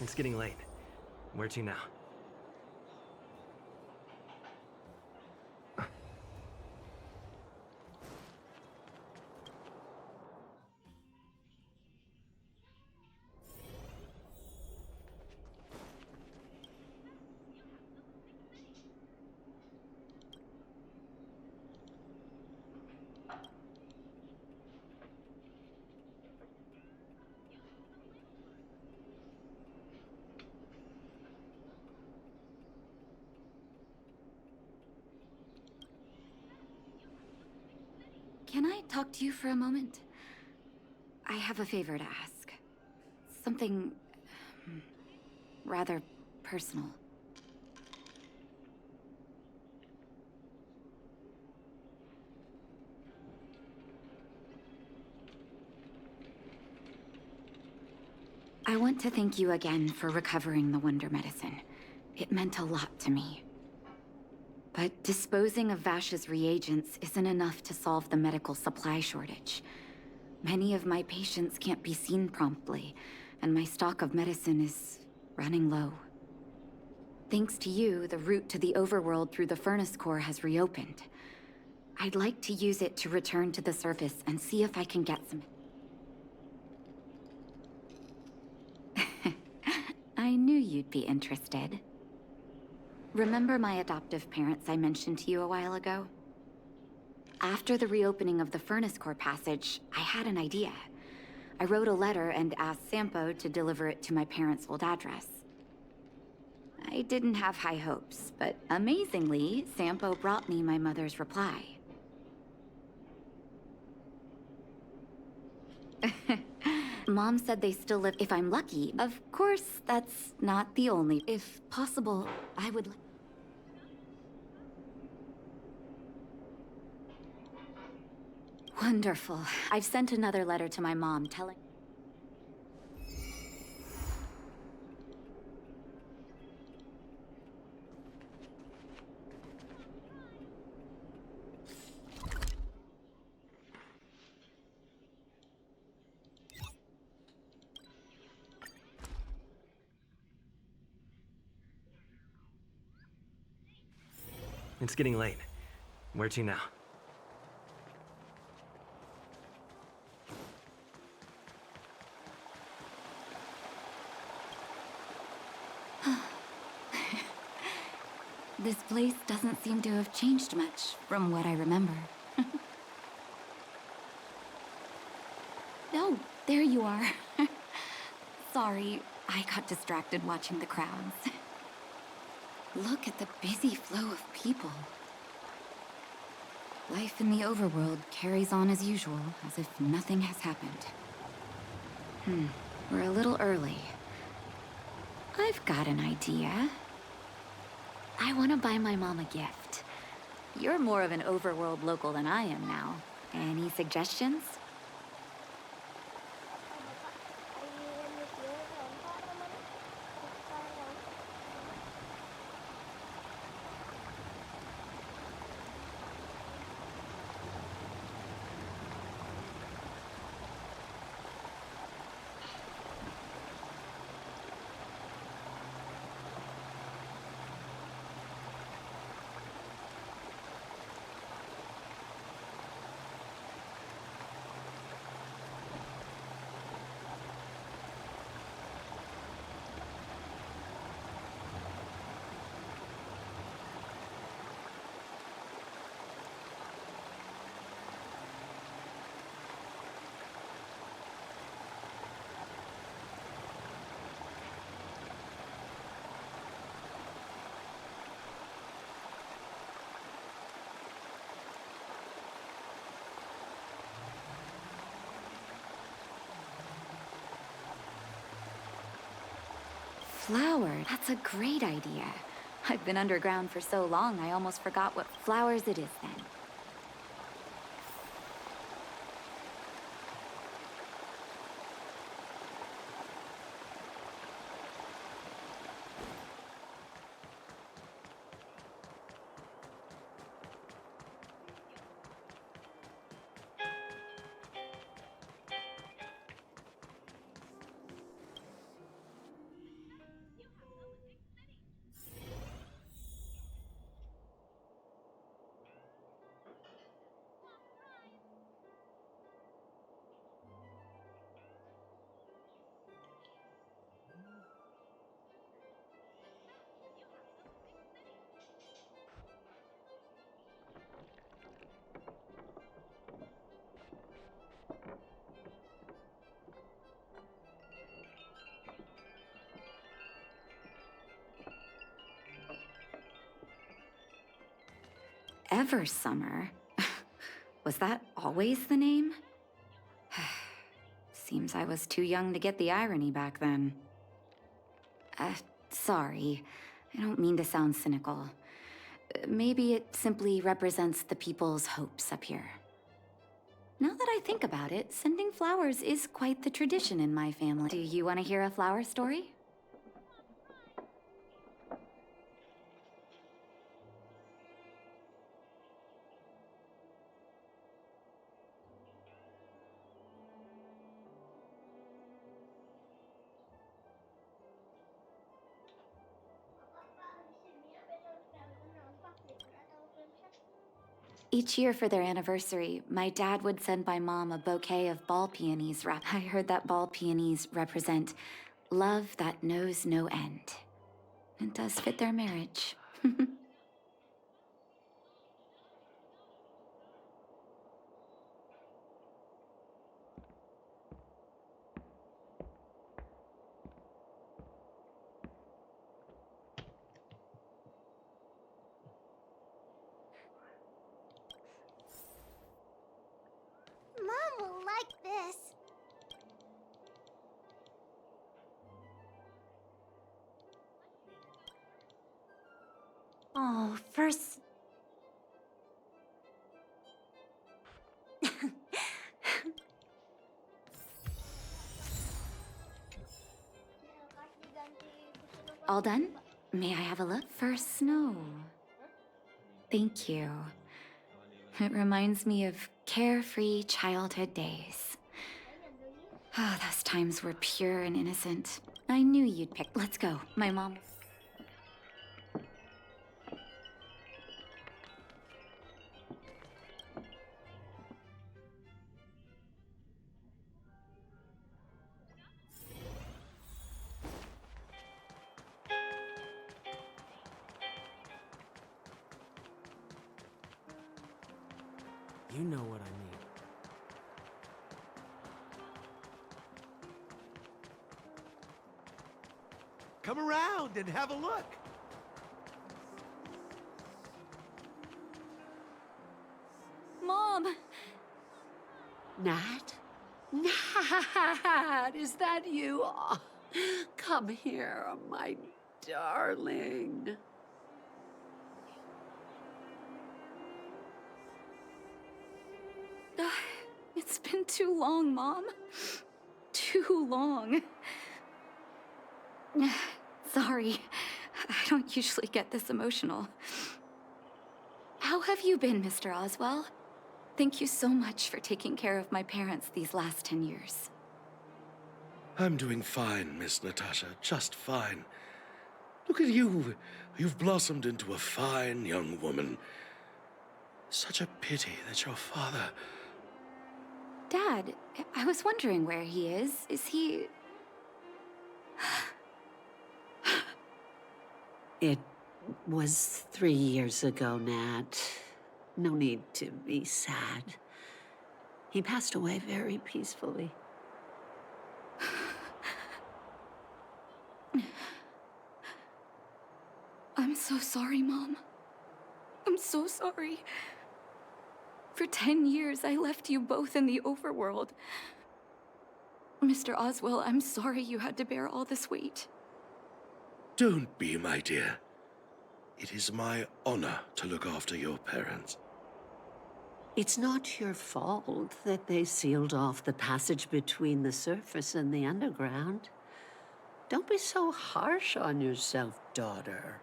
It's getting late. Where to now? Can I talk to you for a moment? I have a favor to ask. Something rather personal. I want to thank you again for recovering the Wonder Medicine. It meant a lot to me. But disposing of Vash's reagents isn't enough to solve the medical supply shortage. Many of my patients can't be seen promptly, and my stock of medicine is running low. Thanks to you, the route to the overworld through the furnace core has reopened. I'd like to use it to return to the surface and see if I can get some... I knew you'd be interested. Remember my adoptive parents I mentioned to you a while ago? After the reopening of the furnace core passage, I had an idea. I wrote a letter and asked Sampo to deliver it to my parents' old address. I didn't have high hopes, but amazingly, Sampo brought me my mother's reply. Mom said they still live if I'm lucky. Of course, that's not the only. If possible, I would like... Wonderful. I've sent another letter to my mom telling... It's getting late. Where to now? This place doesn't seem to have changed much from what I remember. Oh, there you are. Sorry, I got distracted watching the crowds. Look at the busy flow of people. Life in the overworld carries on as usual, as if nothing has happened. We're a little early. I've got an idea. I want to buy my mom a gift. You're more of an overworld local than I am now. Any suggestions? Flower, that's a great idea. I've been underground for so long, I almost forgot what flowers it is then. Eversummer? Was that always the name? Seems I was too young to get the irony back then. Sorry. I don't mean to sound cynical. Maybe it simply represents the people's hopes up here. Now that I think about it, sending flowers is quite the tradition in my family. Do you want to hear a flower story? Each year for their anniversary, my dad would send my mom a bouquet of ball peonies wrapped. I heard that ball peonies represent love that knows no end. It does fit their marriage. Mom will like this. Oh, first... All done? May I have a look? First snow. Thank you. It reminds me of carefree childhood days. Ah, those times were pure and innocent. I knew you'd pick. Let's go. My mom... You know what I mean. Come around and have a look. Mom! Nat? Nat, is that you? Oh, come here, my darling. It's been too long, Mom. Too long. Sorry, I don't usually get this emotional. How have you been, Mr. Oswell? Thank you so much for taking care of my parents these last 10 years. I'm doing fine, Miss Natasha, just fine. Look at you. You've blossomed into a fine young woman. Such a pity that your father... Dad, I was wondering where he is. Is he... It was 3 years ago, Nat. No need to be sad. He passed away very peacefully. I'm so sorry, Mom. I'm so sorry. For 10 years, I left you both in the overworld. Mr. Oswell, I'm sorry you had to bear all this weight. Don't be, my dear. It is my honor to look after your parents. It's not your fault that they sealed off the passage between the surface and the underground. Don't be so harsh on yourself, daughter.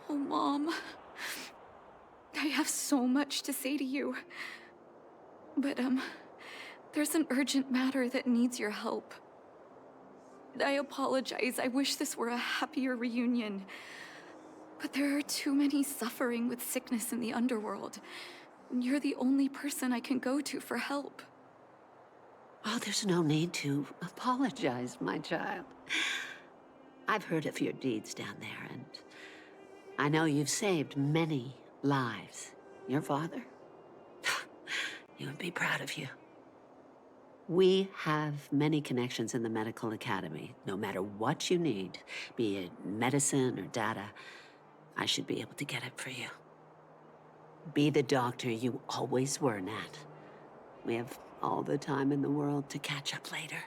Oh, Mom. I have so much to say to you. But, there's an urgent matter that needs your help. I apologize. I wish this were a happier reunion. But there are too many suffering with sickness in the underworld. And you're the only person I can go to for help. Oh, there's no need to apologize, my child. I've heard of your deeds down there, and I know you've saved many lives. Your father? He would be proud of you. We have many connections in the medical academy. No matter what you need, be it medicine or data, I should be able to get it for you. Be the doctor you always were, Nat. We have all the time in the world to catch up later.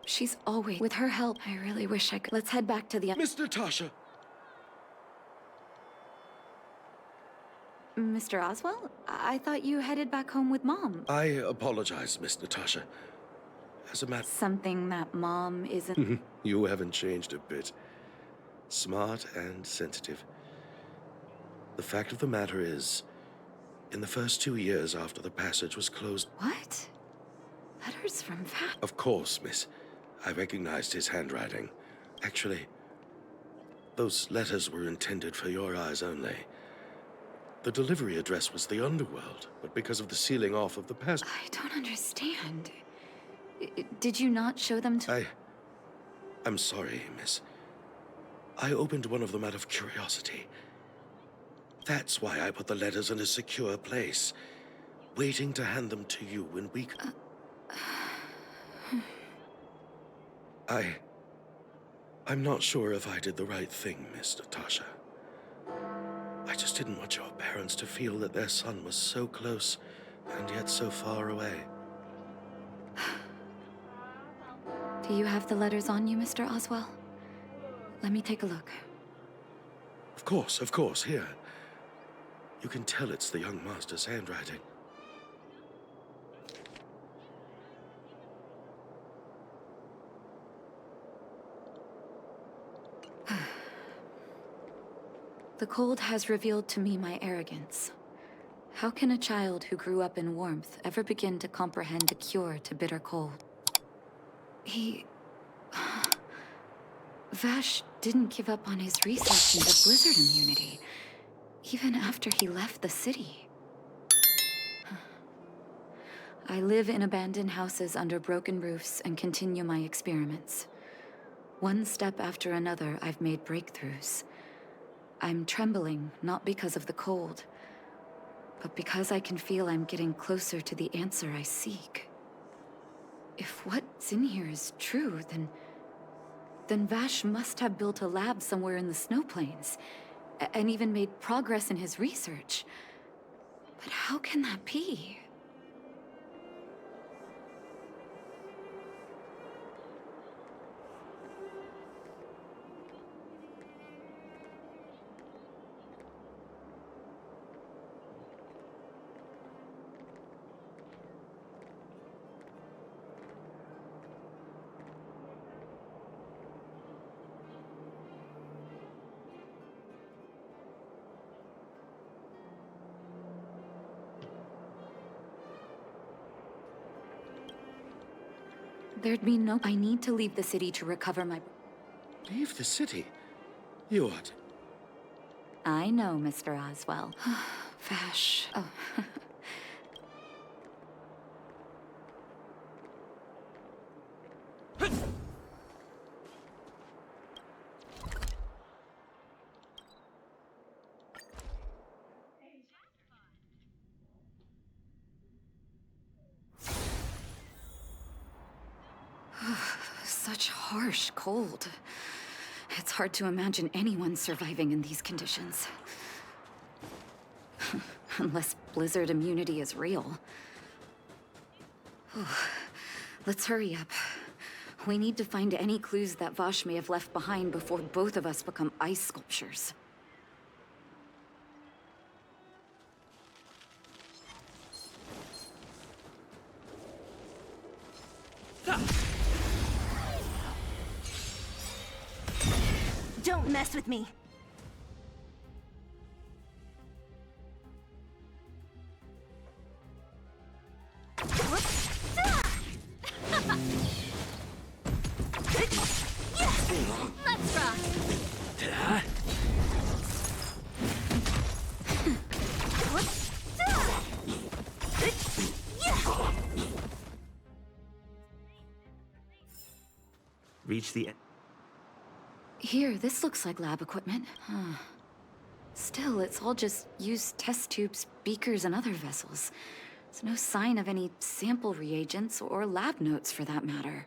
She's always... With her help, I really wish I could... Let's head back to the... Miss Natasha! Mr. Oswell? I thought you headed back home with Mom. I apologize, Miss Natasha. As a matter... Something that Mom isn't... You haven't changed a bit. Smart and sensitive. The fact of the matter is, in the first 2 years after the passage was closed... What? Letters from Vash? Of course, miss. I recognized his handwriting. Actually, those letters were intended for your eyes only. The delivery address was the underworld, but because of the sealing off of the passage... I don't understand. Did you not show them to... I'm sorry, miss. I opened one of them out of curiosity. That's why I put the letters in a secure place, waiting to hand them to you when we... I'm not sure if I did the right thing, Miss Natasha. I just didn't want your parents to feel that their son was so close and yet so far away. Do you have the letters on you, Mr. Oswell? Let me take a look. Of course, here. You can tell it's the young master's handwriting. The cold has revealed to me my arrogance. How can a child who grew up in warmth ever begin to comprehend the cure to bitter cold? Vash didn't give up on his research into blizzard immunity, even after he left the city. I live in abandoned houses under broken roofs and continue my experiments. One step after another, I've made breakthroughs. I'm trembling, not because of the cold, but because I can feel I'm getting closer to the answer I seek. If what's in here is true, then Vash must have built a lab somewhere in the snow plains, and even made progress in his research. But how can that be? There'd be no... I need to leave the city to recover my... Leave the city? You what? I know, Mr. Oswell. Vash. Oh. Such harsh cold. It's hard to imagine anyone surviving in these conditions. Unless blizzard immunity is real. Let's hurry up. We need to find any clues that Vash may have left behind before both of us become ice sculptures. Don't mess with me. Let's rock! Reach the end. Here, this looks like lab equipment. Huh. Still, it's all just used test tubes, beakers, and other vessels. There's no sign of any sample reagents or lab notes for that matter.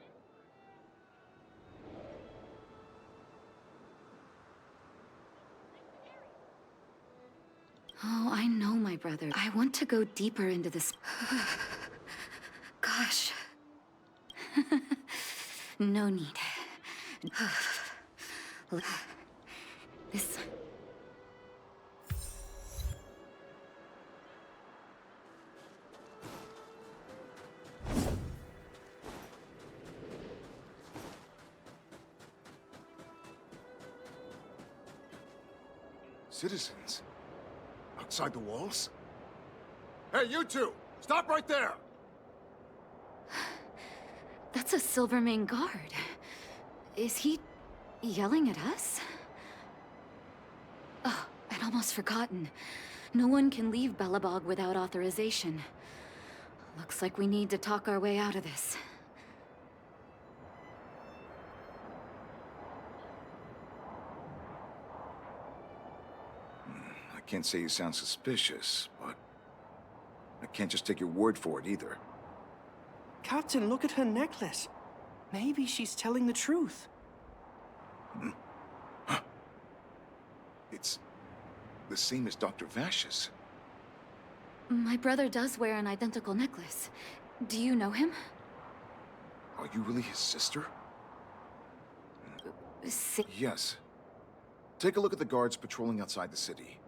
Oh, I know, my brother. I want to go deeper into this. Gosh. No need. This. Citizens? Outside the walls? Hey, you two! Stop right there! That's a Silvermane guard. Is he yelling at us? Oh, I'd almost forgotten. No one can leave Belobog without authorization. Looks like we need to talk our way out of this. I can't say you sound suspicious, but I can't just take your word for it either. Captain, look at her necklace. Maybe she's telling the truth. It's the same as Dr. Vash's. My brother does wear an identical necklace. Do you know him? Are you really his sister? Yes. Take a look at the guards patrolling outside the city.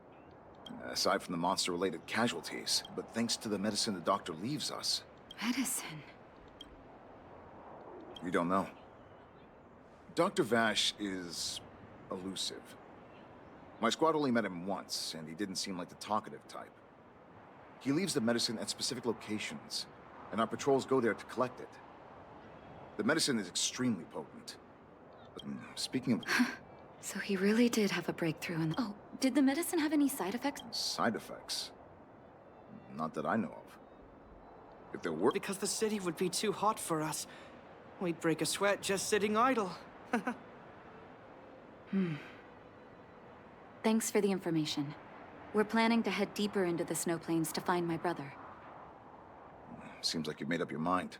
Aside from the monster-related casualties, but thanks to the medicine the doctor leaves us. Medicine? We don't know. Dr. Vash is elusive. My squad only met him once, and he didn't seem like the talkative type. He leaves the medicine at specific locations, and our patrols go there to collect it. The medicine is extremely potent. Speaking of... So he really did have a breakthrough in... Oh, did the medicine have any side effects? Side effects? Not that I know of. If there were... Because the city would be too hot for us. We'd break a sweat just sitting idle. Thanks for the information. We're planning to head deeper into the snow plains to find my brother. Seems like you've made up your mind.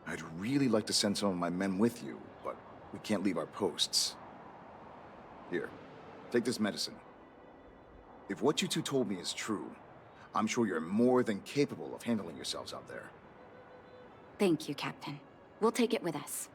I'd really like to send some of my men with you, but we can't leave our posts. Here, take this medicine. If what you two told me is true, I'm sure you're more than capable of handling yourselves out there. Thank you, Captain. We'll take it with us.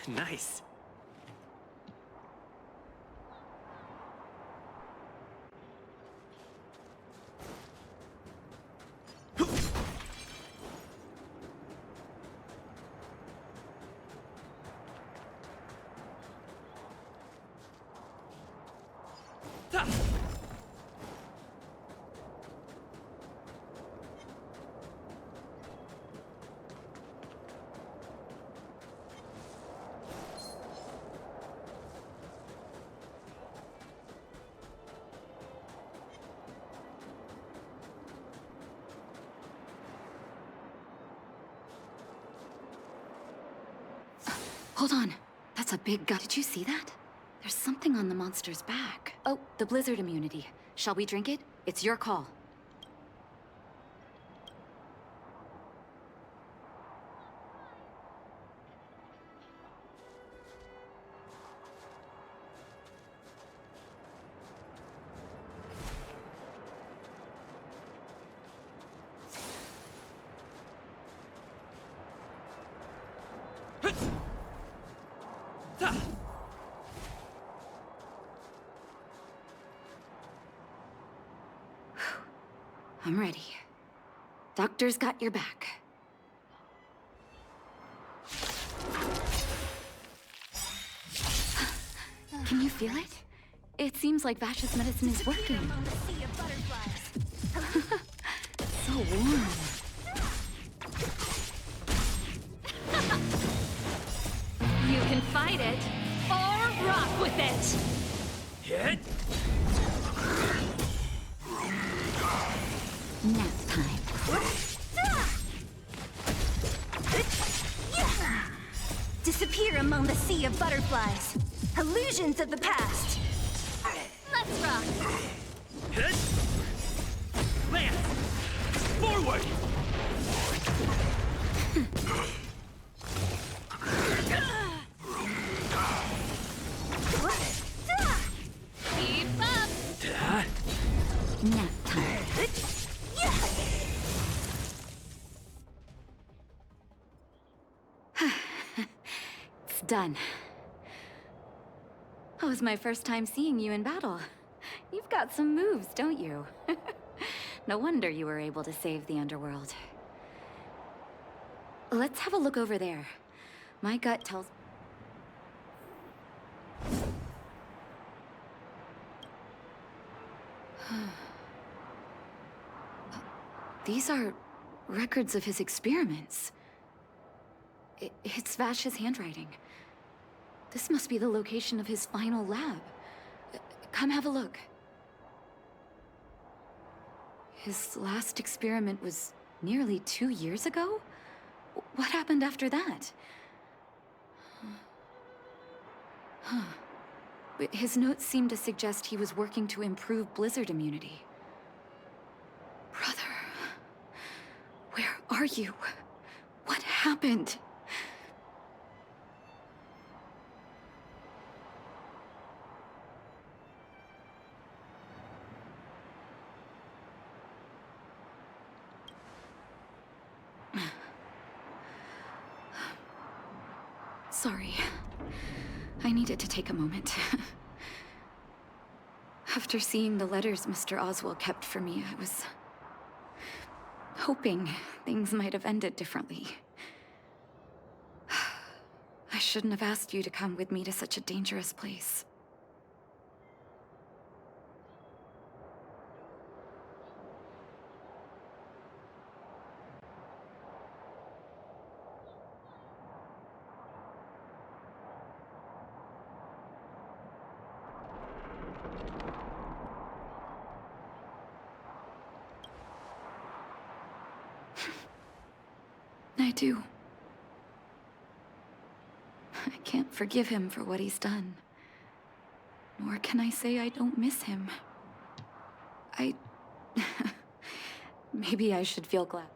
Nice. Hold on. That That's a big gut. Did you see that? There's something on the monster's back. Oh, the blizzard immunity. Shall we drink it? It's your call. I'm ready. Doctor's got your back. Can you feel it? It seems like Vash's medicine is working. So warm. You can fight it, or rock with it! Hit! Nap time. Disappear among the sea of butterflies. Illusions of the past. Let's rock. Hit! Land! Forward! Keep up. Nap time. It's done. That was my first time seeing you in battle. You've got some moves, don't you? No wonder you were able to save the underworld. Let's have a look over there. My gut tells... These are records of his experiments. It's Vash's handwriting. This must be the location of his final lab. Come have a look. His last experiment was nearly 2 years ago? What happened after that? Huh. His notes seem to suggest he was working to improve blizzard immunity. Brother, where are you? What happened? Sorry. I needed to take a moment. After seeing the letters Mr. Oswald kept for me, I was hoping things might have ended differently. I shouldn't have asked you to come with me to such a dangerous place. I do. I can't forgive him for what he's done. Nor can I say I don't miss him. Maybe I should feel glad.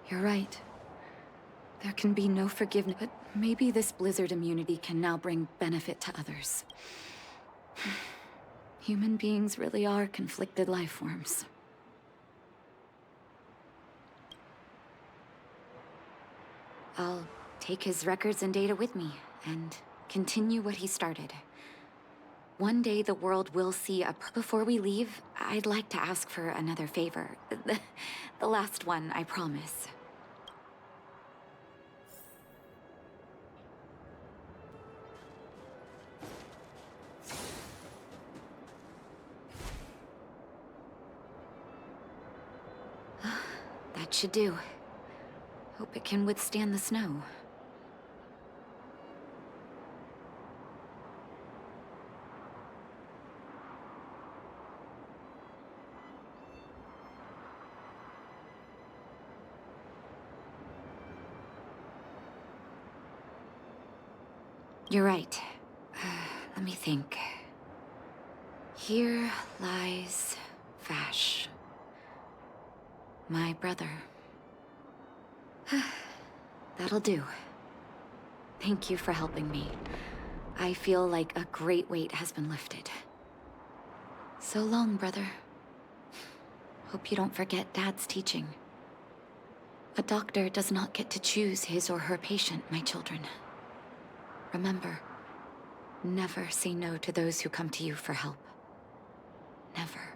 You're right. There can be no forgiveness, but maybe this blizzard immunity can now bring benefit to others. Human beings really are conflicted life forms. I'll take his records and data with me, and continue what he started. One day the world will see a... Before we leave, I'd like to ask for another favor. The last one, I promise. That should do. Hope it can withstand the snow. You're right. Let me think. Here lies Vash. My brother. That'll do. Thank you for helping me. I feel like a great weight has been lifted. So long, brother. Hope you don't forget Dad's teaching. A doctor does not get to choose his or her patient, my children. Remember, never say no to those who come to you for help. Never.